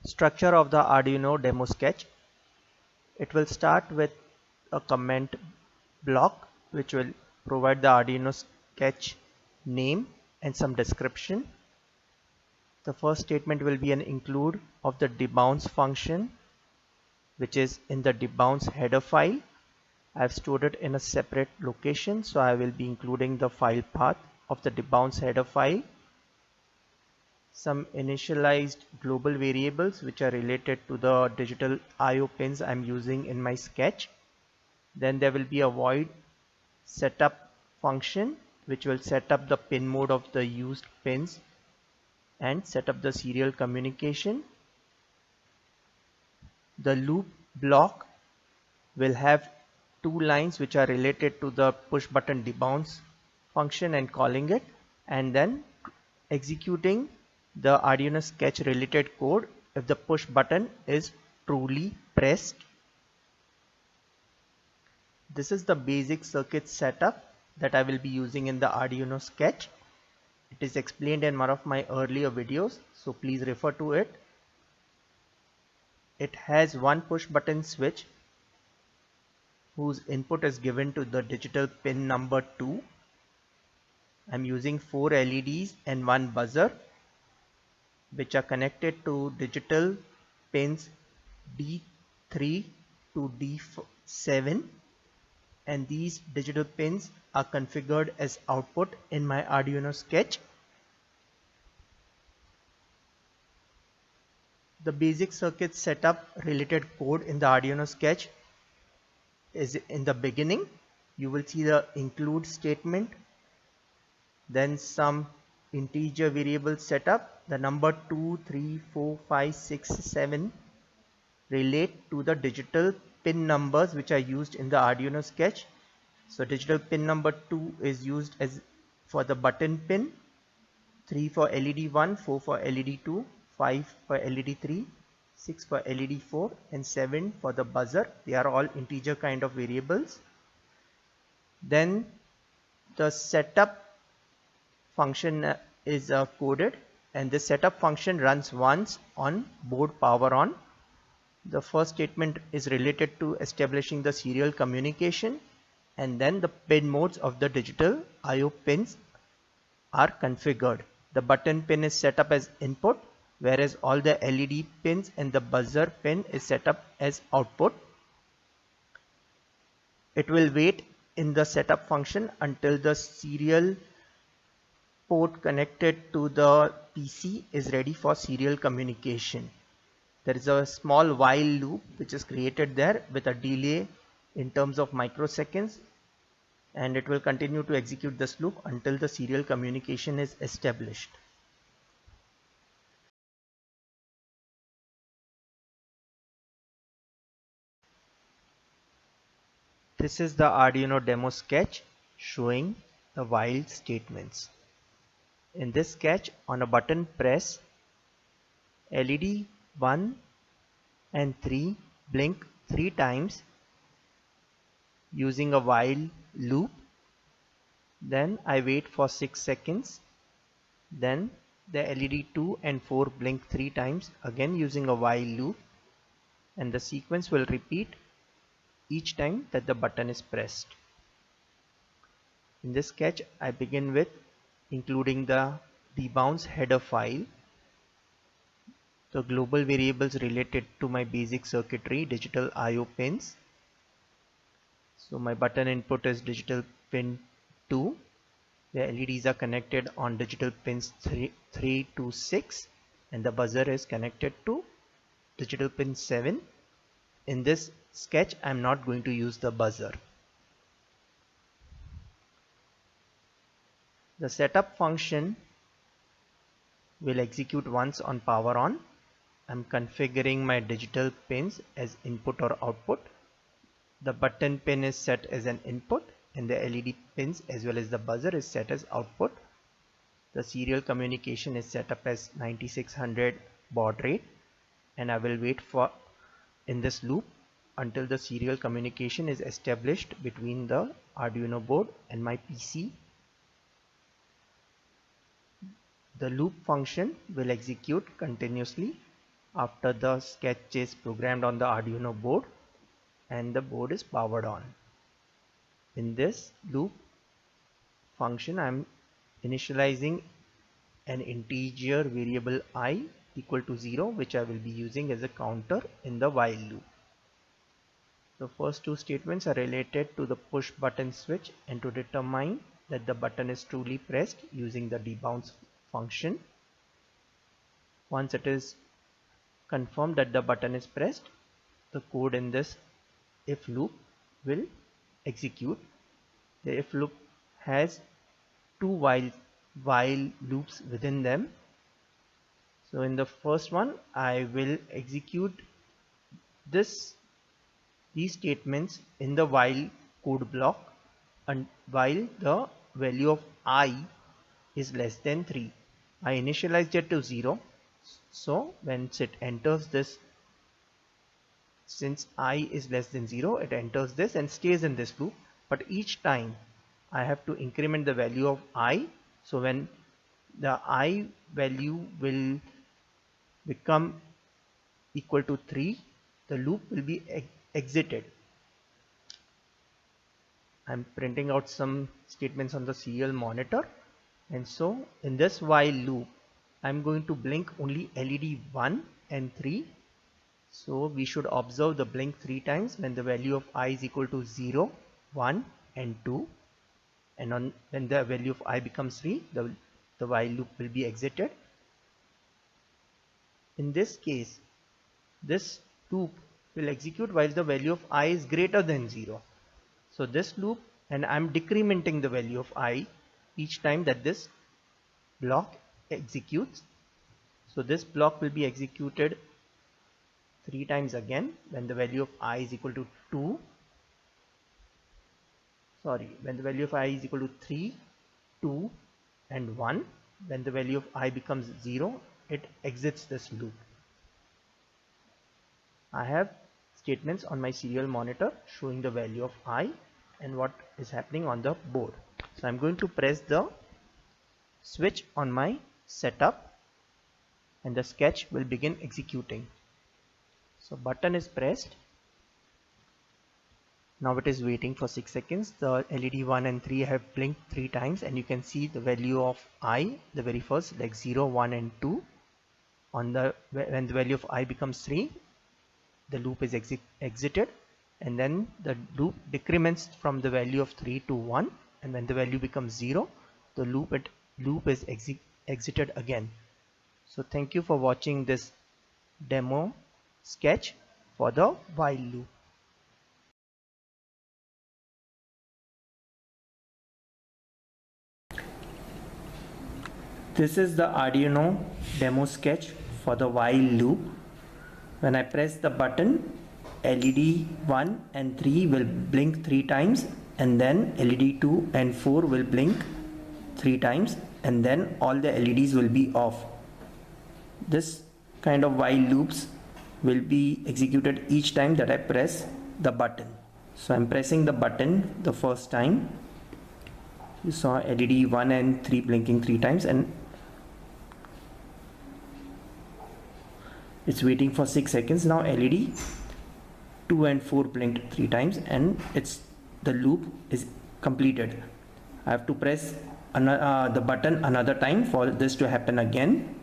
Structure of the Arduino demo sketch. It will start with a comment block which will provide the Arduino sketch name and some description. The first statement will be an include of the debounce function, which is in the debounce header file. I've stored it in a separate location, so I will be including the file path of the debounce header file. Some initialized global variables which are related to the digital I/O pins I'm using in my sketch. Then there will be a void setup function which will set up the pin mode of the used pins and set up the serial communication. The loop block will have two lines which are related to the push button debounce function and calling it, and then executing the Arduino sketch related code if the push button is truly pressed. This is the basic circuit setup that I will be using in the Arduino sketch. It is explained in one of my earlier videos, so please refer to it. It has one push button switch whose input is given to the digital pin number 2. I'm using 4 LEDs and one buzzer which are connected to digital pins D3 to D7, and these digital pins are configured as output in my Arduino sketch. The basic circuit setup related code in the Arduino sketch is in the beginning. You will see the include statement, then some integer variable setup. The number 2, 3, 4, 5, 6, 7 relate to the digital pin numbers which are used in the Arduino sketch. So digital pin number 2 is used as for the button pin, 3 for LED 1, 4 for LED 2, 5 for LED 3, 6 for LED 4 and 7 for the buzzer. They are all integer kind of variables. Then the setup function is coded, and this setup function runs once on board power on. The first statement is related to establishing the serial communication, and then the pin modes of the digital I/O pins are configured. The button pin is set up as input, whereas all the LED pins and the buzzer pin is set up as output. It will wait in the setup function until the serial port connected to the PC is ready for serial communication. There is a small while loop which is created there with a delay in terms of microseconds, and it will continue to execute this loop until the serial communication is established. This is the Arduino demo sketch showing the while statements. In this sketch, on a button press, LED 1 and 3 blink 3 times using a while loop. Then I wait for 6 seconds. Then the LED 2 and 4 blink 3 times again using a while loop, and the sequence will repeat each time that the button is pressed. In this sketch, I begin with including the debounce header file, the global variables related to my basic circuitry, digital I/O pins. So my button input is digital pin 2. The LEDs are connected on digital pins 3 to 6, and the buzzer is connected to digital pin 7. In this sketch, I am not going to use the buzzer. The setup function will execute once on power on. I'm configuring my digital pins as input or output. The button pin is set as an input, and the LED pins as well as the buzzer is set as output. The serial communication is set up as 9600 baud rate, and I will wait for in this loop until the serial communication is established between the Arduino board and my PC. The loop function will execute continuously after the sketch is programmed on the Arduino board and the board is powered on. In this loop function, I'm initializing an integer variable I equal to 0, which I will be using as a counter in the while loop. The first two statements are related to the push button switch and to determine that the button is truly pressed using the debounce function. Once it is confirmed that the button is pressed, the code in this if loop will execute. The if loop has two while loops within them. So in the first one, I will execute these statements in the while code block and while the value of I is less than 3. I initialized it to 0. So when it enters this, since I is less than 0, it enters this and stays in this loop. But each time I have to increment the value of I. So when the I value will become equal to 3, the loop will be exited. I'm printing out some statements on the serial monitor, and so in this while loop I'm going to blink only LED 1 and 3. So we should observe the blink 3 times when the value of I is equal to 0, 1 and 2, and when the value of I becomes 3, the while loop will be exited. In this case, this loop will execute while the value of I is greater than 0. So this loop, and I'm decrementing the value of I each time that this block executes. So this block will be executed 3 times again when the value of I is equal to 2. When the value of I is equal to 3, 2 and 1. When the value of I becomes 0, it exits this loop. I have statements on my serial monitor showing the value of I and what is happening on the board. So I'm going to press the switch on my setup and the sketch will begin executing. So button is pressed. Now it is waiting for 6 seconds. The LED 1 and 3 have blinked 3 times and you can see the value of I, the very first, like 0, 1 and 2. When the value of I becomes 3, the loop is exited, and then the loop decrements from the value of 3 to 1, and when the value becomes 0, the loop is exited again. So thank you for watching this demo sketch for the while loop. This is the Arduino demo sketch for the while loop. When I press the button, LED 1 and 3 will blink 3 times, and then LED 2 and 4 will blink 3 times, and then all the LEDs will be off. This kind of while loops will be executed each time that I press the button. So I'm pressing the button the first time. You saw LED 1 and 3 blinking 3 times, and it's waiting for 6 seconds. Now LED 2 and 4 blinked 3 times and the loop is completed. I have to press the button another time for this to happen again.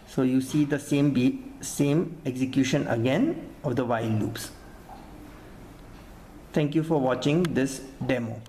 So you see the same execution again of the while loops. Thank you for watching this demo.